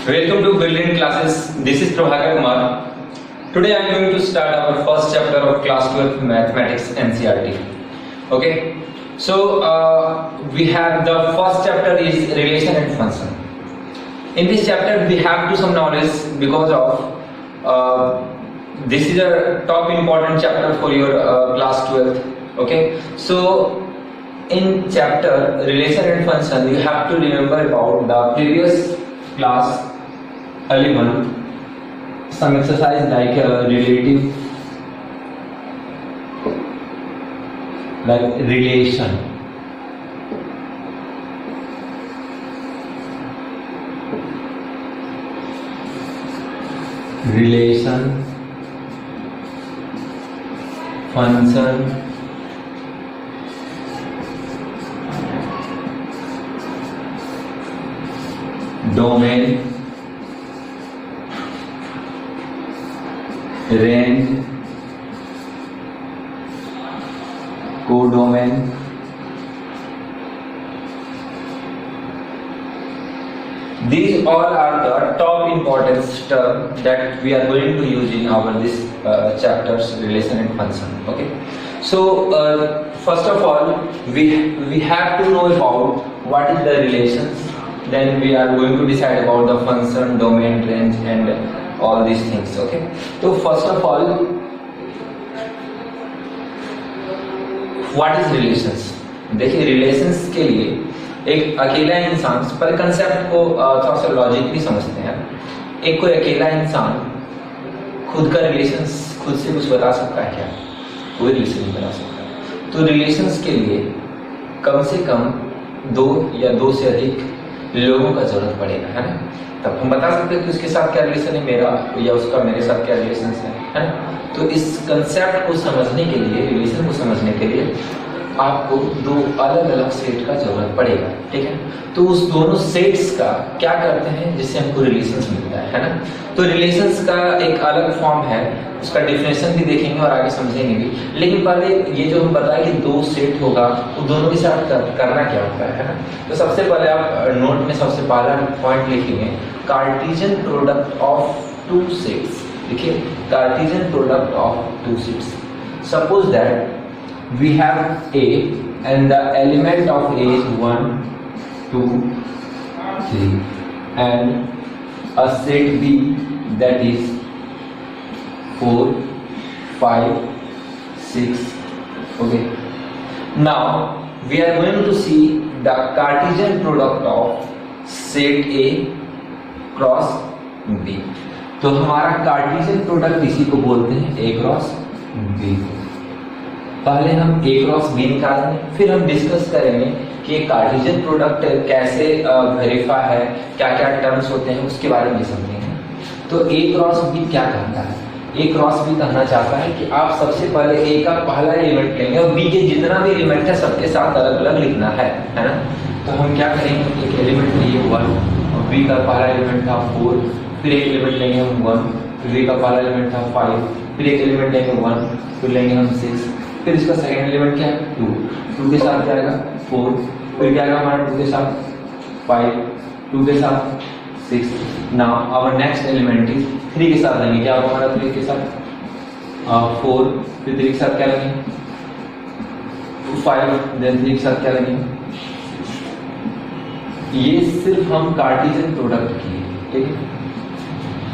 Welcome to Brilliant Classes. This is Prabhakar Kumar. Today I am going to start our first chapter of class 12 mathematics NCERT. Okay. So we have the first chapter is relation and function. In this chapter we have to some knowledge because of this is a top important chapter for your class 12. Okay. So in chapter relation and function you have to remember about the previous class 11 some exercise like relative, like relation, function, domain, range, codomain, these all are the top important terms that we are going to use in our this chapters relation and function. Okay, so first of all we have to know about what is the relations, then we are going to decide about the function, domain, range and all these things. Okay, so first of all what is relations. देखिए relations के लिए एक अकेला इंसान पर concept को थोड़ा सा लॉजिकली समझते हैं। एक कोई अकेला इंसान खुद का रिलेशंस खुद से कुछ बता सकता है क्या? कोई रिलेशन नहीं बता सकता। तो रिलेशंस के लिए कम से कम दो या दो से अधिक लोगों का जरूरत पड़ेगा, है ना? तब हम बता सकते हैं कि उसके साथ क्या रिलेशन है मेरा या उसका मेरे साथ क्या रिलेशन है ना? तो इस कंसेप्ट को समझने के लिए, रिलेशन को समझने के लिए आपको दो अलग अलग सेट का जरूरत पड़ेगा, ठीक है? तो उस दोनों सेट्स का क्या करते हैं जिससे हमको रिलेशंस मिलता है ना? तो रिलेशंस का एक अलग फॉर्म है, उसका डेफिनेशन भी देखेंगे और आगे समझेंगे भी। लेकिन पहले ये जो हम बताए कि दो सेट होगा वो दोनों के साथ करना क्या होता है ना? तो सबसे पहले आप नोट में सबसे पहला पॉइंट लिखेंगे Cartesian product of two sets. देखिए Cartesian product of two sets. Suppose that we have A and the element of A is 1, 2, 3 and a set B that is 4, 5, 6. Okay. Now we are going to see the Cartesian product of set A cross B. तो हमारा Cartesian product इसी को बोलते हैं A cross B। पहले हम A cross B निकालेंगे, फिर हम डिस्कस करेंगे कि कार्टेशियन प्रोडक्ट कैसे वेरीफाई है, क्या क्या टर्म्स होते हैं उसके बारे में समझेंगे। तो A क्रॉस B क्या कहता है? A क्रॉस B कहना चाहता है कि आप सबसे पहले A का पहला एलिमेंट लेंगे और B के जितना भी एलिमेंट है सबके साथ अलग अलग लिखना है ना? तो हम क्या करेंगे, एक एलिमेंट लिए 1 और B का पहला एलिमेंट था 4, फिर एक एलिमेंट लेंगे हम 1, फिर B का पहला एलिमेंट था 5, फिर एक एलिमेंट लेंगे 1, फिर लेंगे हम 6, फिर इसका सेकंड एलिमेंट क्या है 2, 2 के साथ क्या आएगा 4, फिर क्या आएगा हमारा 2 के साथ 5, 2 के साथ 6। Now our next element is 3 के साथ लेंगे, क्या होगा हमारा 3 के साथ 4, फिर 3 के साथ क्या लेंगे 5, देन 3 के साथ क्या लेंगे। ये सिर्फ हम कार्टेशियन प्रोडक्ट की, ठीक है?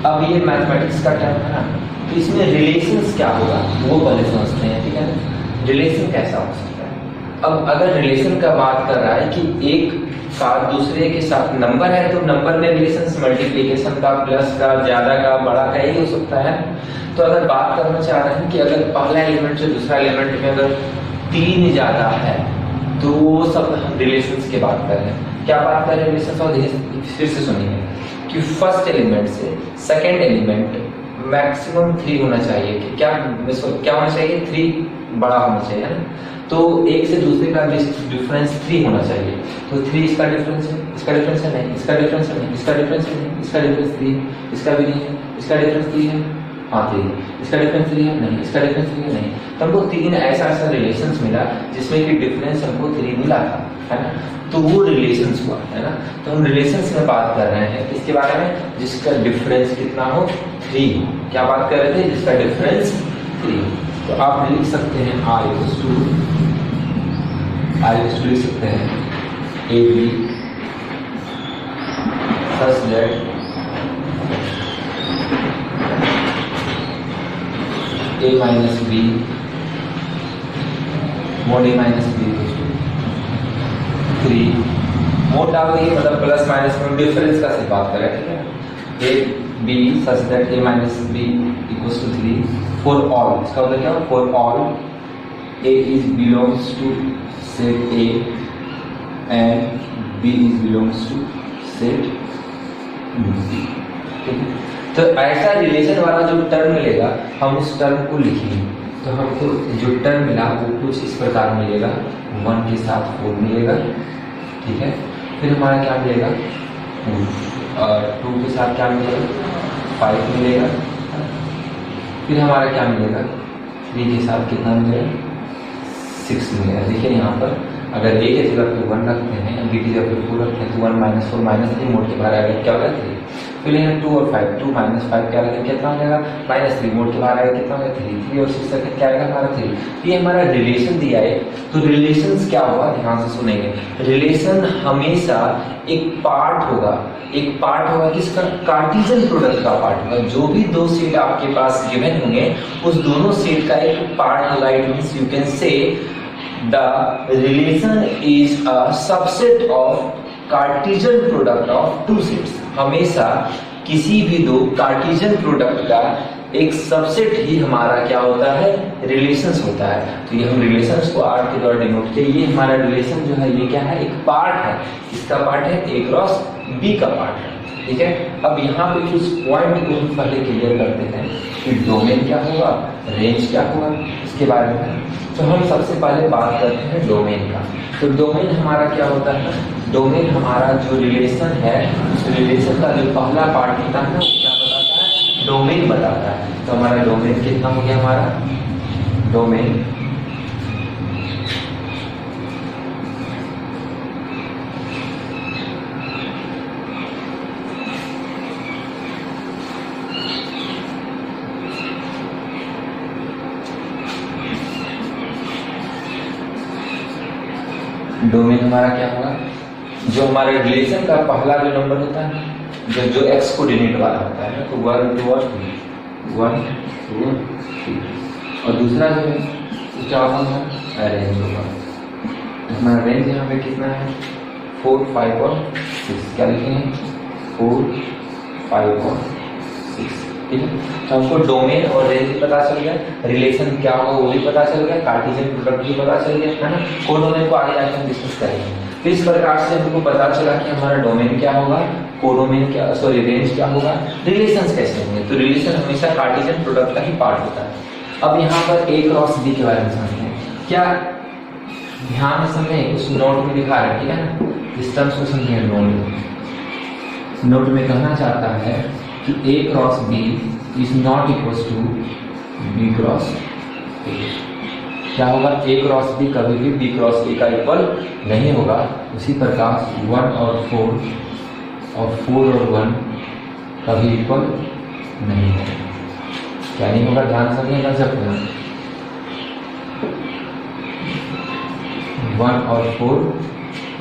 अब ये मैथमेटिक्स का टर्म है ना, तो इसमें रिलेशंस क्या होगा वो पहले समझते हैं, ठीक है? रिलेशन कैसा हो सकता है? अब अगर रिलेशन का बात कर रहा है कि एक का दूसरे के साथ नंबर है तो नंबर में रिलेशन मल्टीप्लिकेशन का, प्लस का, ज्यादा का, बड़ा का ही हो सकता है। तो अगर बात करना चाह रहे हैं कि अगर पहला एलिमेंट से दूसरा एलिमेंट में अगर 3 ज्यादा है तो वो सब हम रिलेशन की बात कर रहे हैं। क्या बात कर रहे हैं रिलेशन? और फिर से सुनिए कि फर्स्ट एलिमेंट से सेकेंड एलिमेंट मैक्सिमम 3 होना चाहिए कि क्या होना चाहिए 3 बड़ा होना चाहिए, है ना? तो एक से दूसरे का डिफरेंस 3 होना चाहिए। तो 3 इसका डिफरेंस है, इसका डिफरेंस है नहीं, इसका डिफरेंस है नहीं, इसका डिफरेंस है नहीं, इसका डिफरेंस 3, इसका भी नहीं है, इसका डिफरेंस 3 है, हाँ 3, इसका डिफरेंस 3 है नहीं, इसका डिफरेंस 3 है नहीं। तो हमको 3 ऐसा रिलेशंस मिला जिसमें कि डिफरेंस हमको 3 मिला था, है ना? तो वो रिलेशंस हुआ है ना। तो हम रिलेशंस में बात कर रहे हैं किसके बारे में, जिसका डिफरेंस कितना हो, 3 हो। क्या बात कर रहे थे, जिसका डिफरेंस 3 हो। तो आप लिख सकते हैं आई लिख सकते हैं A B such that a minus b mod a minus b equals to 3। Mode डाल देंगे मतलब प्लस माइनस में डिफरेंस का सिर्फ बात करें, ठीक है। a b such that a minus b equals to 3 for all। इसका मतलब क्या, for all a is belongs to set a and b is belongs to set b, ठीक है। तो ऐसा रिलेशन वाला जो टर्म मिलेगा हम उस टर्म को लिखेंगे। तो हमको जो टर्म मिला वो कुछ इस प्रकार मिलेगा, 1 के साथ 4 मिलेगा, ठीक है। फिर हमारा क्या मिलेगा, 2 के साथ क्या मिलेगा, 5 मिलेगा। फिर हमारा क्या मिलेगा, 3 के साथ कितना मिलेगा, 6 मिलेगा। देखिए यहाँ पर अगर a के जगह पे 1 रखते हैं, b की जगह पे 4 रखते हैं तो 1 - 4 - 3 मोड के बाहर आएगा, क्या होगा 3। फिर यहाँ 2 और 5, 2 - 5 क्या लगेगा, कितना हो जाएगा, -3 मोड के बाहर आएगा, कितना हो जाएगा 3, 3 और 6 तक क्या आएगा हमारा 3। ये हमारा रिलेशन दिया है। तो रिलेशन क्या होगा, ध्यान से सुनेंगे। रिलेशन हमेशा एक पार्ट होगा किसका, कार्टेशियन प्रोडक्ट का पार्ट होगा। जो भी 2 सेट आपके पास गिवन होंगे उस दोनों सेट का एक पार्ट होगा। It means you can say the relation is a subset of Cartesian product of 2 sets. हमेशा किसी भी 2 कार्टेशियन प्रोडक्ट का एक सबसेट ही हमारा क्या होता है, रिलेशंस होता है। तो ये हम रिलेशंस को आर के द्वारा डिनोट किया। ये हमारा रिलेशन जो है ये क्या है, एक पार्ट है। इसका पार्ट है a क्रॉस b का पार्ट है, ठीक है। अब यहाँ पे कुछ पॉइंट को हम पहले क्लियर करते हैं कि डोमेन क्या होगा, रेंज क्या होगा, इसके बारे में। तो हम सबसे पहले बात करते हैं डोमेन का। तो डोमेन हमारा क्या होता है, डोमेन हमारा जो रिलेशन है उस रिलेशन का जो पहला पार्ट होता है वो क्या बताता है, डोमेन बताता है। तो हमारा डोमेन कितना हो गया, हमारा डोमेन डोमेन हमारा क्या होगा, जो हमारे रिलेशन का पहला जो नंबर होता है जो एक्स कोऑर्डिनेट वाला होता है, तो 1 2 और 1 2 3 और दूसरा जो है वो क्या होगा, रेंज होगा। तो हमारा रेंज यहाँ पे कितना है, 4 5 और 6। क्या लिखेंगे, 4 5 और 6, ठीक है। तो हमको डोमेन और रेंज पता चल गया, रिलेशन क्या होगा वो भी पता चल गया, कार्टेशियन प्रोडक्ट भी पता चल गया, है ना। कोडोमेन को आगे जाकर हम डिस्कस करेंगे। तो इस प्रकार से हमको पता चला कि हमारा डोमेन क्या होगा, कोडोमेन क्या, सॉरी रेंज क्या होगा, रिलेशंस कैसे होंगे। तो रिलेशन हमेशा कार्टेशियन प्रोडक्ट का ही पार्ट होता है। अब यहाँ पर a क्रॉस b के बारे में समझते हैं। क्या ध्यान से समझें, उस नोट में दिखा रहे, ठीक है ना। इस टर्म्स को समझिए। नोट में कहना चाहता है कि a cross b is not equal to b cross a। क्या होगा, a क्रॉस b कभी भी b क्रॉस a का इक्वल नहीं होगा। उसी प्रकार 1 और 4 और 1 कभी इक्वल नहीं होगा। क्या नहीं होगा, ध्यान से नहीं कर सकते हैं। 1 और 4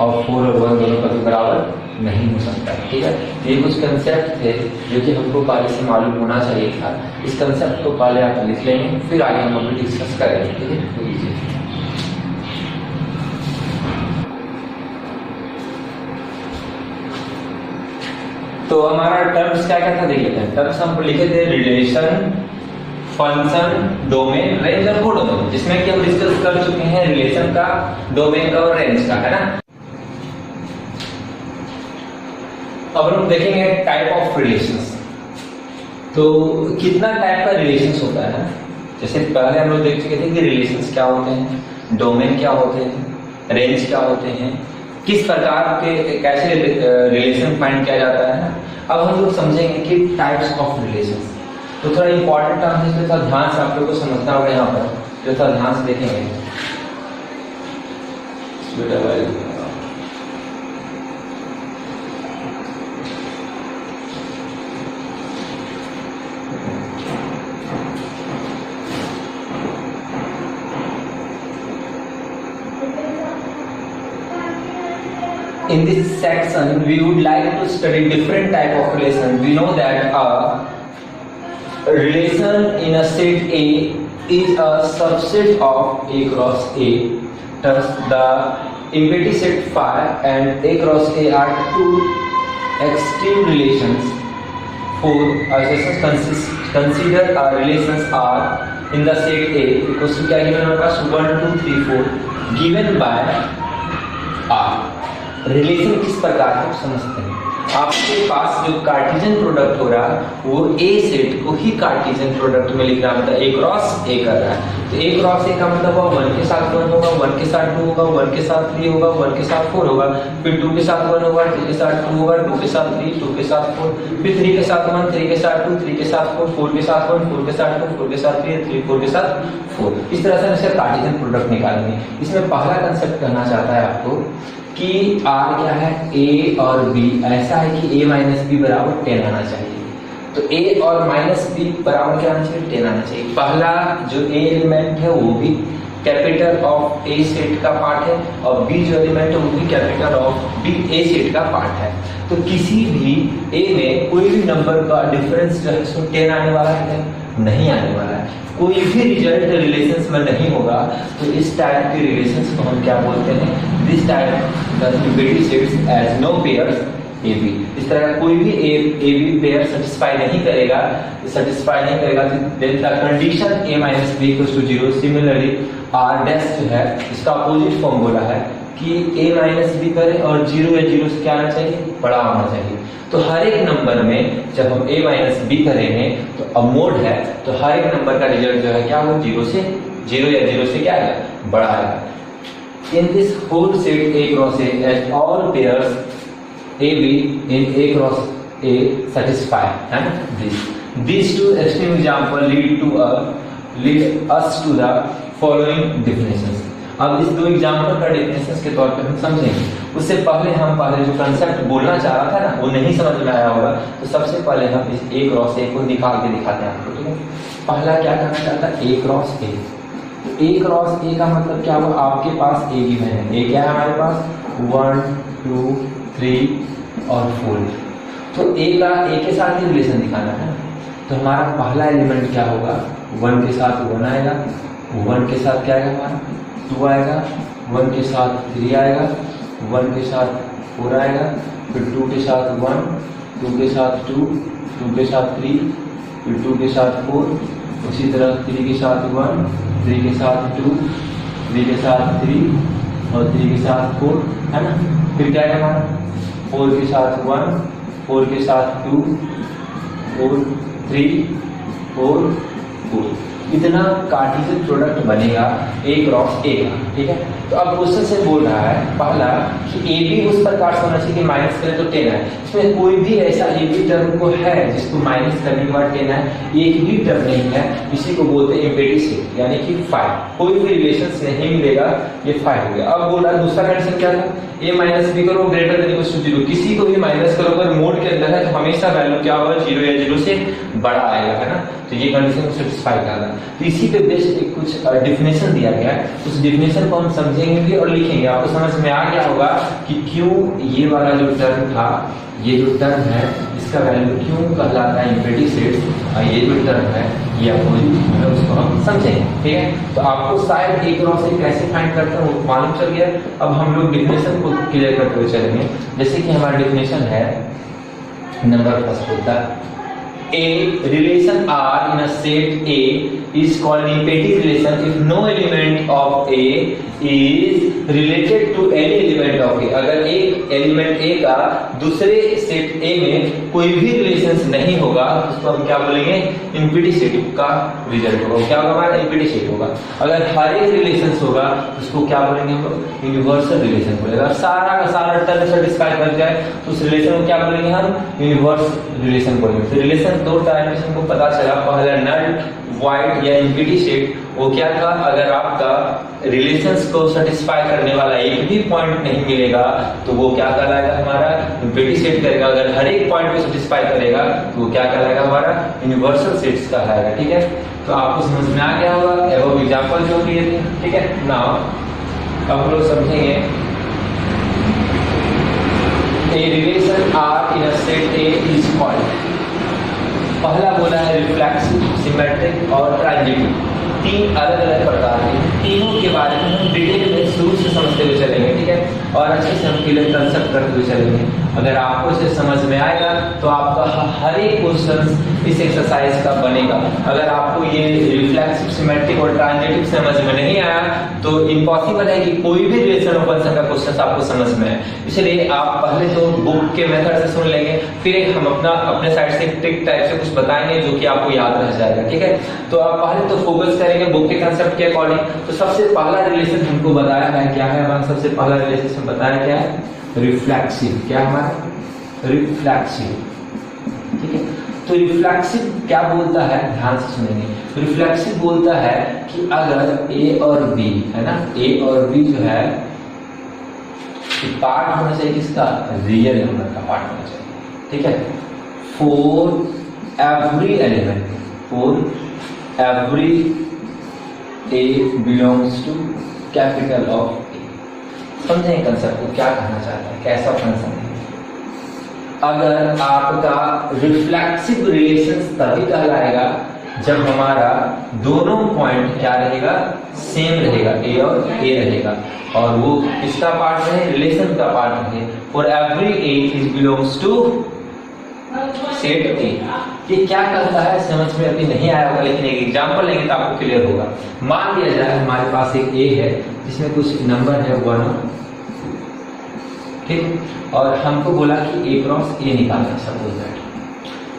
और 1 दोनों कभी बराबर नहीं हो सकता, ठीक है। ये कुछ कंसेप्ट थे जो कि हमको पहले से मालूम होना चाहिए था। इस कंसेप्ट को पहले आप लिख लेंगे, फिर आगे हम लोग डिस्कस करेंगे, ठीक है। तो हमारा टर्म्स क्या क्या था देख लेते हैं। टर्म्स हम लिखे थे रिलेशन, फंक्शन, डोमेन, रेंज और कोडोमेन, जिसमें कि हम डिस्कस कर चुके हैं रिलेशन का, डोमेन का और रेंज का, है ना। अब हम देखेंगे टाइप ऑफ रिलेशंस। तो कितना टाइप का रिलेशंस होता है, जैसे पहले हम लोग देख चुके थे कि रिलेशंस क्या होते हैं, डोमेन क्या होते हैं, रेंज क्या होते हैं, किस प्रकार के कैसे रिलेशन फाइंड किया जाता है। अब हम लोग समझेंगे कि टाइप्स ऑफ रिलेशंस। तो थोड़ा इंपॉर्टेंट टर्म है, तो ध्यान से आप लोग को समझना होगा। यहाँ पर जो थोड़ा ध्यान से देखेंगे, in this section we would like to study different type of relation. We know that a relation in a set A is a subset of A cross A. Thus the empty set phi and A cross A are two extreme relations. For consider our relations are in the set A equals to क्या given हमारे पास 1 2 3 4 given by R. Relation किस प्रकार है समझते हैं। आपके पास जो Cartesian product हो रहा है वो ए सेट को ही कार्टेशियन प्रोडक्ट में लिख रहा है, मतलब ए क्रॉस ए कर रहा है। तो ए क्रॉस ए का मतलब हुआ 1 के साथ 1 होगा, 1 के साथ 2 होगा, 1 के साथ 3 होगा, 1 के साथ 4 होगा, फिर 2 के साथ 1 होगा, 3 के साथ 2 होगा, 2 के साथ 3, 2 के साथ 4, फिर 3 के साथ 1, 3 के साथ 2, 3 के साथ 4, 4 के साथ 1, 4 के साथ 2, 4 के साथ 3, 3 4 के साथ 4। इस तरह से हम इसका कार्टेशियन प्रोडक्ट निकालेंगे। इसमें पहला कंसेप्ट करना चाहता है आपको कि R क्या है, A और B ऐसा है कि A माइनस बी बराबर 10 आना चाहिए। तो A और माइनस बी बराबर क्या आना चाहिए, 10 आना चाहिए। पहला जो A एलिमेंट है वो भी कैपिटल ऑफ A सेट का पार्ट है और B जो एलिमेंट है वो भी capital of B A set का पार्ट है। तो किसी भी A में कोई भी नंबर का डिफरेंस जो है उसमें 10 आने वाला है, नहीं आने वाला है। कोई भी रिजल्ट रिलेशंस में नहीं होगा तो इस टाइप के रिलेशंस को हम क्या बोलते हैं, this type the empty sets as no pairs AB। इस तरह का कोई भी AB पेयर सेटिस्फाई नहीं करेगा then the condition A minus B equals to 0। Similarly R dash जो है इसका अपोजिट फॉर्मूला है कि A माइनस बी करे और 0 या 0 से क्या आना चाहिए, बड़ा होना चाहिए। तो हर एक नंबर में जब हम A माइनस बी करेंगे तो अब मोड है तो हर एक नंबर का रिजल्ट जो है क्या हो, 0 या 0 से क्या है, बड़ा है। In this whole set A cross A as all pairs AB in A cross A satisfy and these two extreme example lead us to the following definitions। अब इस दो एग्जाम्पल का डेफिनेशंस के तौर पे हम समझेंगे। उससे पहले जो कंसेप्ट बोलना चाह रहा था ना वो नहीं समझ में आया होगा, तो सबसे पहले हम इस A क्रॉस A को निकाल के दिखाते हैं आपको, ठीक है। पहला क्या करना चाहता है, A cross A। A cross A का मतलब क्या हुआ, आपके पास A गिवन है, A क्या है हमारे पास 1 2 3 और 4। तो A के साथ ही रिलेशन दिखाना है। तो हमारा पहला एलिमेंट क्या होगा, 1 के साथ 1 आएगा, 1 के साथ क्या आएगा हमारा 2 आएगा, 1 के साथ 3 आएगा, 1 के साथ 4 आएगा, फिर 2 के साथ 1, 2 के साथ 2, 2 के साथ 3, फिर 2 के साथ 4, उसी तरह 3 के साथ 1, 3 के साथ 2, 3 के साथ 3 और 3 के साथ 4, है ना। फिर क्या है हमारा 4 के साथ 1, 4 के साथ 2, 4 3 4 4। इतना कार्टेशियन प्रोडक्ट बनेगा A क्रॉस A का, ठीक है। तो अब क्वेश्चन से बोल रहा है पहला कि A भी उस प्रकार से होना चाहिए कि माइनस करें तो 10 है। इसमें कोई भी ऐसा A B टर्म को है जिसको माइनस करने के बाद 10 है, एक भी टर्म नहीं है, इसी को बोलते हैं एम्प्टी सेट यानी कि 5। कोई भी रिलेशंस नहीं मिलेगा, ये 5 हो गया। अब बोल रहा है दूसरा कंडीशन क्या था, A माइनस बी करो ग्रेटर देन इक्वल टू 0। किसी को भी माइनस करो अगर मोड के अंदर है तो हमेशा वैल्यू क्या होगा, 0 या 0 से बड़ा आएगा, है ना। तो ये कंडीशन को सेटिस्फाई करना। तो इसी पे बेस्ड एक कुछ डेफिनेशन दिया गया है, उस डेफिनेशन को हम समझेंगे भी और लिखेंगे। आपको समझ में आ गया होगा कि क्यों ये वाला जो टर्म था, ये जो टर्म है इसका वैल्यू क्यों कहलाता है एम्प्टी सेट, और ये जो टर्म है ये अपोजिट है, उसको हम समझेंगे, ठीक है। तो आपको शायद A क्रॉस A कैसे फाइंड करते हैं वो मालूम चल गया। अब हम लोग डेफिनेशन को क्लियर करते हुए चलेंगे। जैसे कि हमारा डेफिनेशन है, नंबर फर्स्ट होता है A relation R in a set A is called empty relation if no element of A is related to any element of A। अगर एक एलिमेंट A का दूसरे सेट A में कोई भी रिलेशंस नहीं होगा तो उसको हम क्या बोलेंगे, एम्प्टी सेट का रिजल्ट होगा। क्या होगा हमारा, एम्प्टी सेट होगा। अगर हर एक रिलेशंस होगा तो उसको क्या बोलेंगे हम लोग, यूनिवर्सल रिलेशन बोलेगा। सारा का सारा टर्म सेटिस्फाई कर जाए तो उस रिलेशन को क्या बोलेंगे हम, यूनिवर्सल रिलेशन बोलेंगे। तो रिलेशन दो टाइप को पता चला, पहला नल वाइड या एम्प्टी सेट, वो क्या था, अगर आपका रिलेशंस को सेटिस्फाई करने वाला एक भी पॉइंट नहीं मिलेगा तो वो क्या कहलाएगा, हमारा एम्प्टी सेट करेगा। अगर हर एक पॉइंट को सेटिस्फाई करेगा तो वो क्या कहलाएगा, हमारा यूनिवर्सल सेट्स कहलाएगा, ठीक है। तो आपको समझ में आ गया होगा एवं एग्जांपल जो दिए थे, ठीक है। नाउ अब लोग समझेंगे A relation R in a set A is called, पहला बोला है रिफ्लेक्सिव, सिमेट्रिक और ट्रांजिटिव। तीन अलग अलग प्रकार के, तीनों के बारे में हम डिटेल में शुरू से समझते हुए चलेंगे, ठीक है, और अच्छे से हम क्लियर कंसेप्ट करते हुए चलेंगे। अगर आपको इसे समझ में आएगा तो आपका हर एक क्वेश्चन इस एक्सरसाइज का बनेगा। अगर आपको ये रिफ्लेक्सिव, सिमेट्रिक और ट्रांजिटिव समझ में नहीं आया तो इम्पॉसिबल है कि कोई भी रिलेशन ऑफ फंक्शन का क्वेश्चन आपको समझ में आए। इसलिए आप पहले तो बुक के मेथड से सुन लेंगे, फिर एक हम अपने साइड से ट्रिक टाइप से कुछ बताएंगे जो कि आपको याद रह जाएगा, ठीक है। तो आप पहले तो फोकस करेंगे बुक के कंसेप्ट के अकॉर्डिंग। तो सबसे पहला रिलेशन हमको बताया है, क्या है हमारा सबसे पहला रिलेशन बताया क्या है, रिफ्लेक्सिव। क्या हमारा रिफ्लेक्सिव, ठीक है। तो रिफ्लेक्सिव क्या बोलता है, ध्यान से सुनेंगे। रिफ्लेक्सिव बोलता है कि अगर ए और बी है ना, ए और बी जो है पार्ट होना चाहिए किसका, रियल नंबर का पार्ट होना चाहिए, ठीक है। For every element, for every A belongs to capital of A. समझें कंसेप्ट को, क्या कहना चाहता है, कैसा फंक्शन है। अगर आपका रिफ्लेक्सिव रिलेशन तभी कहलाएगा जब हमारा दोनों पॉइंट क्या रहेगा, सेम रहेगा, ए और ए रहेगा, और वो किसका पार्ट रहे, रिलेशन का पार्ट रहे। For every A is belongs to set A. ये क्या कहता है समझ में अभी नहीं आया होगा, लेकिन एक एग्जांपल लेंगे तो आपको क्लियर होगा। मान लिया जाए हमारे पास एक ए है जिसमें कुछ नंबर है 1, ठीक, और हमको बोला कि ए क्रॉस ए निकालना है, सपोज दैट।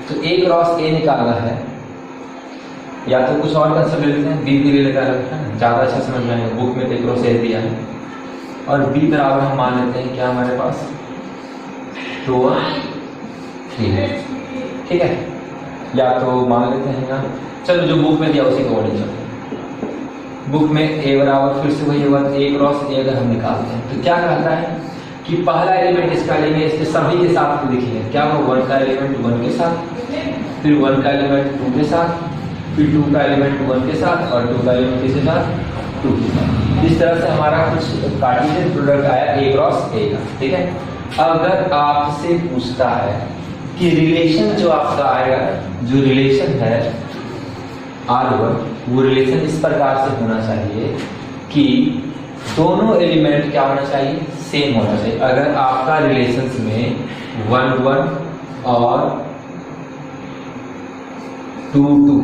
तो ए क्रॉस ए निकालना है, या तो कुछ और कंसेप्ट ले लेते हैं, बी भी ले लेता है, ज्यादा अच्छा समझ में आएगा। बुक में ए क्रॉस ए दिया है और बी बराबर हम मान लेते हैं क्या हमारे पास 2 और 3 है, ठीक है। या तो मान लेते हैं ना, चलो जो बुक में दिया उसी को वर्डिंग चलते। बुक में ए बराबर फिर से वही होगा, ए क्रॉस ए अगर हम निकालते हैं तो क्या कहता है कि पहला एलिमेंट इसका लेंगे, इसके सभी के साथ लिखेंगे। क्या वो 1 का एलिमेंट 1 के साथ, फिर 1 का एलिमेंट 2 के साथ, फिर 2 का एलिमेंट 1 के साथ, और 2 का एलिमेंट किसके साथ, 2 के साथ। इस तरह से हमारा कुछ कार्टेशियन प्रोडक्ट आया ए क्रॉस ए का, ठीक है। अगर आपसे पूछता है कि रिलेशन जो आपका आएगा, जो रिलेशन है R1, वो रिलेशन इस प्रकार से होना चाहिए कि दोनों एलिमेंट क्या होना चाहिए, सेम होना चाहिए। अगर आपका रिलेशंस में 1 1 और 2 2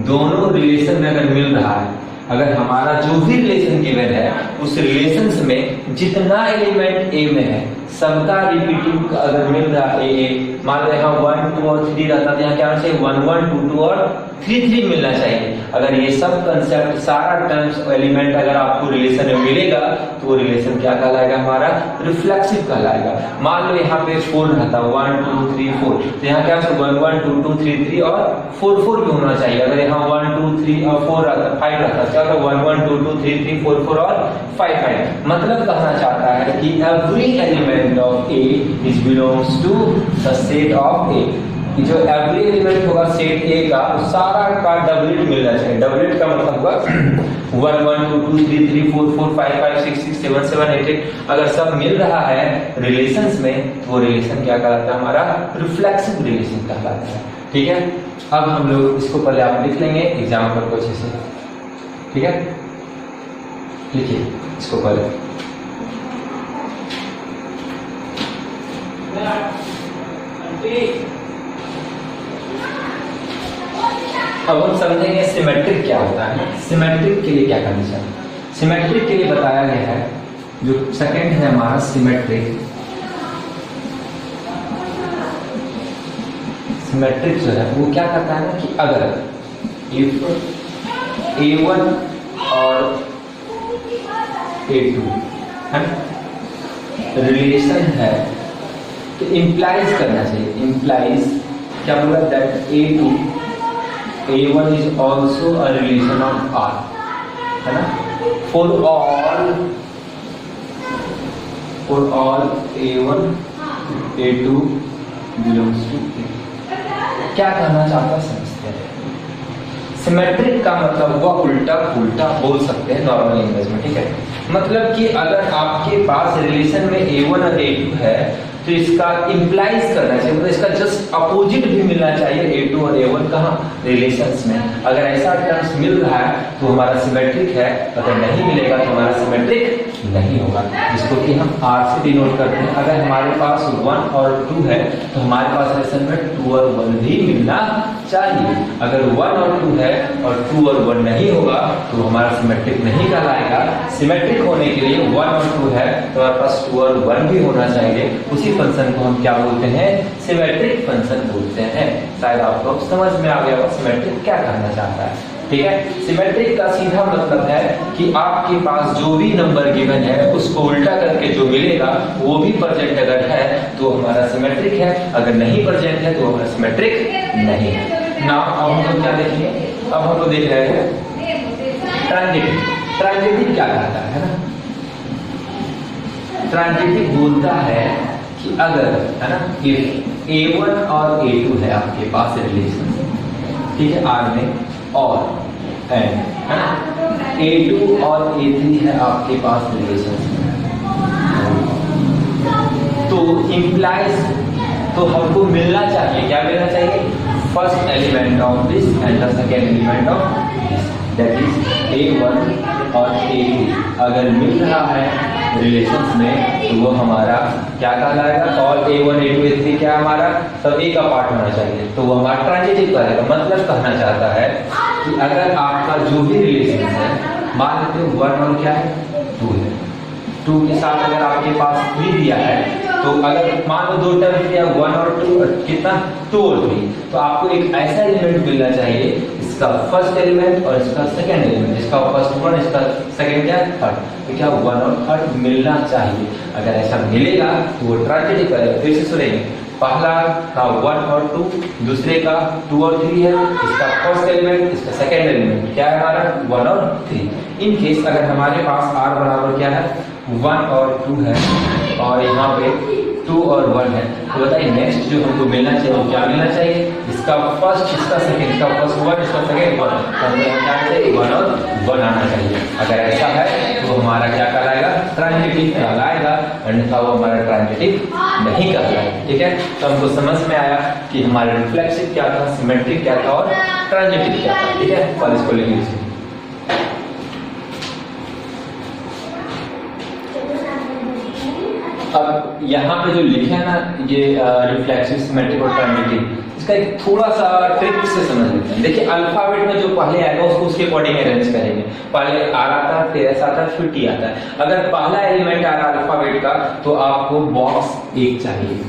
दोनों रिलेशन में अगर मिल रहा है, अगर हमारा जो भी रिलेशन गिवन है उस रिलेशंस में जितना एलिमेंट ए में है सबका रिपीटिंग अगर मिल रहा है ए, मान लो यहाँ 1 2 और 3 रहता है, यहाँ क्या होना चाहिए 1 1 2 2 और 3 3 मिलना चाहिए। अगर ये सब कंसेप्ट सारा टर्म्स एलिमेंट अगर आपको रिलेशन में मिलेगा तो वो रिलेशन क्या कहलाएगा, हमारा रिफ्लेक्सिव कहलाएगा। मान लो यहाँ पे 4 रहता 1 2 3 4, तो यहाँ क्या 1 1 2 2 3 3 और 4 4 भी होना चाहिए। अगर यहाँ 1 2 3 और 4 रहता 5 रहता, क्या 1 1 2 2 3 3 4 4 और 5 5। मतलब कहना चाहता है कि every element of A is belongs to the set of A. जो एवरी एलिमेंट होगा सेट ए का सारा का डबलेट मिलना चाहिए। डबलेट का मतलब होगा 1 1 2 2 3 3 4 4 5 5 6 6 7 7 8 8 अगर सब मिल रहा है रिलेशंस में तो वो रिलेशन क्या कहलाता है, हमारा रिफ्लेक्सिव रिलेशन कहलाता है, ठीक है। अब हम लोग इसको पहले आप लिख लेंगे एग्जाम्पल को अच्छे से, ठीक है। लिखिए इसको पहले, अब हम समझेंगे सिमेट्रिक क्या होता है। सिमेट्रिक के लिए क्या करना चाहिए, सिमेट्रिक के लिए बताया गया है, जो सेकंड है हमारा सिमेट्रिक। सिमेट्रिक जो है वो क्या करता है ना कि अगर इफ A1 और A2 है रिलेशन है तो इम्प्लाइज करना चाहिए, इम्प्लाइज क्या बोला that A1 is also a relation of R, है ना। For all A1 A2 belongs to A। क्या कहना चाहता है समझते हैं। सिमेट्रिक का मतलब हुआ उल्टा पुल्टा बोल सकते हैं नॉर्मल इंग्लिश में, ठीक है। मतलब कि अगर आपके पास रिलेशन में A1 और A2 है तो तो इसका इंप्लाइज करना चाहिए, मतलब इसका जस्ट अपोजिट भी मिलना चाहिए A2 और A1 कहाँ रिलेशंस में। अगर ऐसा टर्म्स मिल रहा है तो हमारा सिमेट्रिक है, अगर नहीं मिलेगा तो हमारा सिमेट्रिक नहीं होगा, जिसको कि हम R से डिनोट करते हैं। अगर हमारे पास 1 और 2 है तो हमारे पास रिलेशन में 2 और 1 भी मिलना चाहिए। अगर 1 और 2 है और 2 और 1 नहीं होगा तो हमारा सिमेट्रिक नहीं कहलाएगा। सिमेट्रिक होने के लिए 1 और 2 है तो हमारे पास 2 और 1 भी होना चाहिए। उसी फंक्शन को हम क्या बोलते हैं, सिमेट्रिक फंक्शन बोलते हैं। शायद आपको समझ में आ गया होगा सिमेट्रिक क्या कहना चाहता है। ठीक है, सिमेट्रिक का सीधा मतलब है कि आपके पास जो भी नंबर गिवन है उसको उल्टा करके जो मिलेगा वो भी प्रेजेंट अगर है तो हमारा सिमेट्रिक है, अगर नहीं प्रेजेंट है तो हमारा सिमेट्रिक नहीं है ना। अब हम लोग क्या देखेंगे, अब हम लोग देख रहे हैं ट्रांजिटिव। ट्रांजिटिव क्या कहता है ना, ट्रांजिटिव बोलता है कि अगर है ना इफ A1 और A2 है आपके पास रिलेशन, ठीक है R में, और है ना A2 और A3 है आपके पास रिलेशन, तो इंप्लाइज तो हमको मिलना चाहिए, क्या मिलना चाहिए, first element of this and the second element of this, that is A1 और A3 अगर मिल रहा है रिलेशंस में तो वो हमारा क्या कहलाएगा, और A1 A2 A3 क्या हमारा सब एक का पार्ट होना चाहिए, तो वो हमारा ट्रांजिटिव कहेगा। मतलब कहना चाहता है कि अगर आपका जो भी रिलेशन है, मान लेते हैं 1 और क्या है 2 है, 2 के साथ अगर आपके पास 3 दिया है तो अगर मान लो 2 टर्म दिया 1 और 2 कितना 2 और 3, तो आपको एक ऐसा एलिमेंट मिलना चाहिए इसका फर्स्ट एलिमेंट और इसका सेकंड एलिमेंट, इसका फर्स्ट 1 इसका सेकंड क्या थर्ड, तो क्या 1 और थर्ड मिलना चाहिए। अगर ऐसा मिलेगा तो वो ट्रांजिटिव करेगा। फिर से सुनेंगे, पहला का 1 और 2, दूसरे का 2 और 3 है, इसका फर्स्ट एलिमेंट इसका सेकंड एलिमेंट क्या है हमारा 1 और 3। इन केस अगर हमारे पास R बराबर क्या है 1 और 2 है और यहाँ पे 2 और 1 है, तो बताइए नेक्स्ट जो हमको मिलना चाहिए वो क्या मिलना चाहिए, इसका फर्स्ट इसका सेकंड, इसका फर्स्ट 1 इसका सेकंड 1, तो हमें क्या चाहिए 1 और 1 आना चाहिए। अगर ऐसा है तो हमारा क्या कहलाएगा, ट्रांजिटिव कहलाएगा, अन्यथा वो हमारा ट्रांजिटिव नहीं कहलाएगा। ठीक है, तो हमको समझ में आया कि हमारा रिफ्लेक्सिव क्या था, सिमेट्रिक क्या था और ट्रांजिटिव क्या था। ठीक है, और इसको लिख लीजिए। अब यहाँ पे जो लिखे है ना ये रिफ्लेक्सिव, सिमेट्रिक और ट्रांजिटिव, इसका एक थोड़ा सा ट्रिक से समझ लेते हैं। देखिए अल्फाबेट में जो पहले आएगा उसको उसके अकॉर्डिंग अरेंज करेंगे। पहले R आता है, फिर S आता है, फिर T आता है। अगर पहला एलिमेंट आ रहा है अल्फाबेट का तो आपको बॉक्स 1 चाहिए,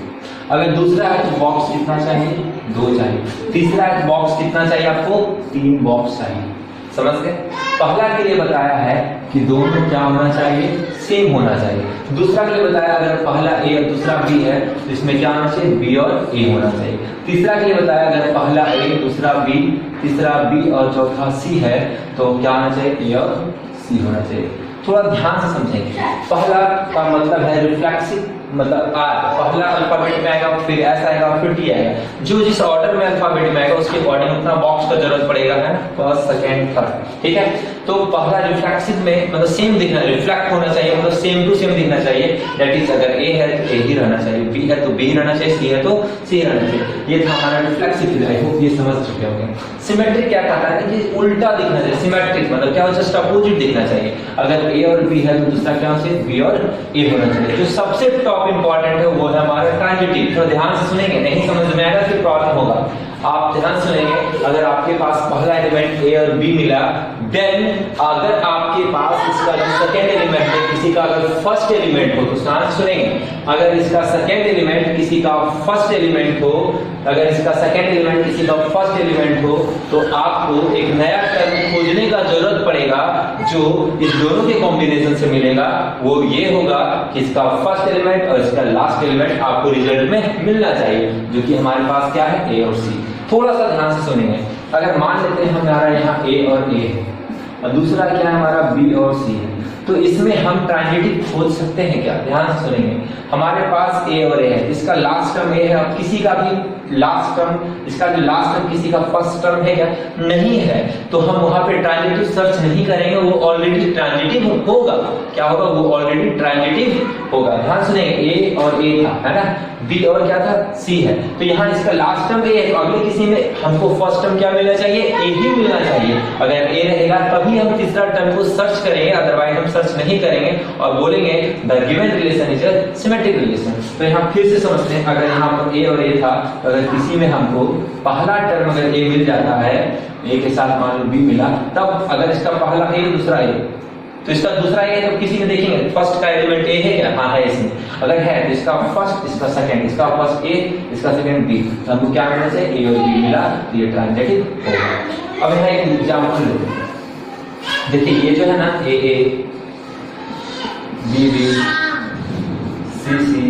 अगर दूसरा है तो बॉक्स कितना चाहिए 2 चाहिए, तीसरा है बॉक्स कितना चाहिए आपको 3 बॉक्स चाहिए। समझ गए, पहला के लिए बताया है कि दोनों क्या होना चाहिए, सेम होना चाहिए। दूसरा के लिए बताया अगर पहला A और दूसरा B है तो इसमें क्या होना चाहिए B और A होना चाहिए। तीसरा के लिए बताया अगर पहला A दूसरा B तीसरा B और चौथा C है तो क्या होना चाहिए A और C होना चाहिए। थोड़ा ध्यान से समझेंगे, पहला का मतलब है रिफ्लेक्सिव, मतलब R पहला अल्फाबेट में आएगा, फिर S आएगा, फिर T आएगा। जो जिस ऑर्डर में अल्फाबेट में आएगा उसके अकॉर्डिंग उतना बॉक्स का जरूरत पड़ेगा, है ना, फर्स्ट सेकंड थर्ड। ठीक है, तो पहला रिफ्लेक्सिव में मतलब सेम दिखना, रिफ्लेक्ट होना चाहिए, मतलब सेम टू सेम दिखना चाहिए। दैट इज अगर A है तो A ही रहना चाहिए, B है तो B रहना चाहिए, C है तो C रहना चाहिए। ये था हमारा रिफ्लेक्सिव। आई होप ये समझ चुके होंगे। सिमेट्रिक क्या कहता है कि उल्टा दिखना चाहिए। सिमेट्रिक मतलब क्या, जस्ट अपोजिट दिखना चाहिए। अगर A और B है तो दूसरा क्या होना चाहिए B और A होना चाहिए। जो सबसे टॉप इंपॉर्टेंट है वो है हमारा ट्रांजिटिव। तो ध्यान से सुनेंगे, नहीं समझ में आएगा फिर प्रॉब्लम होगा। आप ध्यान सुनेंगे, अगर आपके पास पहला एलिमेंट A और B मिला, देन अगर आपके पास इसका जो सेकेंड एलिमेंट है किसी का अगर फर्स्ट एलिमेंट हो, तो ध्यान से सुनेंगे, अगर इसका सेकेंड एलिमेंट किसी का फर्स्ट एलिमेंट हो, अगर इसका सेकेंड एलिमेंट किसी का फर्स्ट एलिमेंट हो, तो आपको एक नया टर्म खोजने का जरूरत पड़ेगा जो इस दोनों के कॉम्बिनेशन से मिलेगा। वो ये होगा कि इसका फर्स्ट एलिमेंट और इसका लास्ट एलिमेंट आपको रिजल्ट में मिलना चाहिए, जो कि हमारे पास क्या है A और C। थोड़ा सा ध्यान से सुनेंगे, अगर मान लेते हैं हमारा यहाँ A और A है और दूसरा क्या है हमारा B और C है, तो इसमें हम ट्रांजिटिव खोज सकते हैं क्या? ध्यान से सुनेंगे। हमारे पास ए और ए है, इसका लास्ट टर्म ए है, अब किसी का भी लास्ट टर्म, इसका जो लास्ट टर्म किसी का फर्स्ट टर्म है क्या? नहीं है, तो हम वहां पे ट्रांजिटिव सर्च नहीं करेंगे, वो ऑलरेडी ट्रांजिटिव होगा। क्या होगा? वो ऑलरेडी ट्रांजिटिव होगा। ध्यान सुनेंगे, ए और ए था, है ना, बी और क्या था? सी है। तो यहाँ इसका लास्ट टर्म ए है, अगले किसी में हमको फर्स्ट टर्म क्या मिलना चाहिए? ए ही मिलना चाहिए। अगर ए रहेगा तभी हम तीसरा टर्म को सर्च करेंगे, अदरवाइज हम सर्च नहीं करेंगे और बोलेंगे the given relation is a symmetric relation. तो यहाँ फिर से समझते हैं, अगर यहाँ पर ए और ए था, अगर किसी में हमको पहला टर्म अगर ए मिल जाता है, ए के साथ मान लो बी मिला, तब अगर इसका पहला ए दूसरा ए, तो इसका दूसरा ए, तो किसी में देखेंगे फर्स्ट का एलिमेंट ए है क्या? हाँ है इसमें। अगर है तो इसका फर्स्ट, इसका सेकंड, इसका फर्स्ट ए, इसका सेकंड बी, तो हमको क्या मिलना चाहिए? ए और बी मिला, तो ये ट्रांजिटिव होगा। अब यहाँ एक एग्जांपल लेते हैं। देखिए ये जो है ना, ए ए, बी बी, सी सी,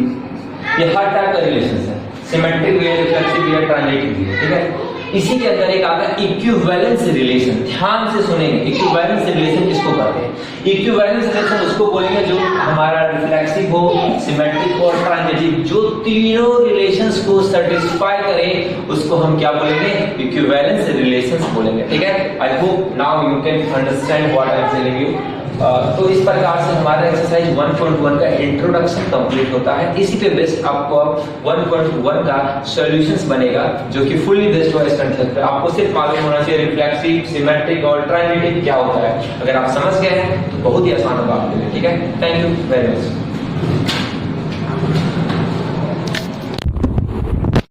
ये हर टाइप का रिलेशन है, सिमेट्रिक भी है, रिफ्लेक्सिव भी है, ट्रांजिटिव भी है, ठीक है। इसी के अंदर एक आता है इक्विवेलेंस रिलेशन। ध्यान से सुनेंगे, इक्विवेलेंस रिलेशन किसको कहते हैं? इक्विवेलेंस रिलेशन उसको बोलेंगे जो हमारा रिफ्लेक्सिव हो, सिमेट्रिक हो और ट्रांजिटिव, जो तीनों रिलेशंस को सेटिस्फाई करे, उसको हम क्या बोलेंगे? इक्विवेलेंस रिलेशंस बोलेंगे, ठीक है। I hope now you can understand what I am telling you. तो इस प्रकार से हमारा एक्सरसाइज 1.1 का इंट्रोडक्शन कंप्लीट होता है। इसी पे बेस्ड आपको 1.1 का सॉल्यूशंस बनेगा, जो कि फुली बेस्ड हुआ इस कंसेप्ट पे। आपको सिर्फ मालूम होना चाहिए रिफ्लेक्सिव, सिमेट्रिक और ट्रांजिटिव क्या होता है। अगर आप समझ गए हैं तो बहुत ही आसान होगा आपके लिए, ठीक है। Thank you very much.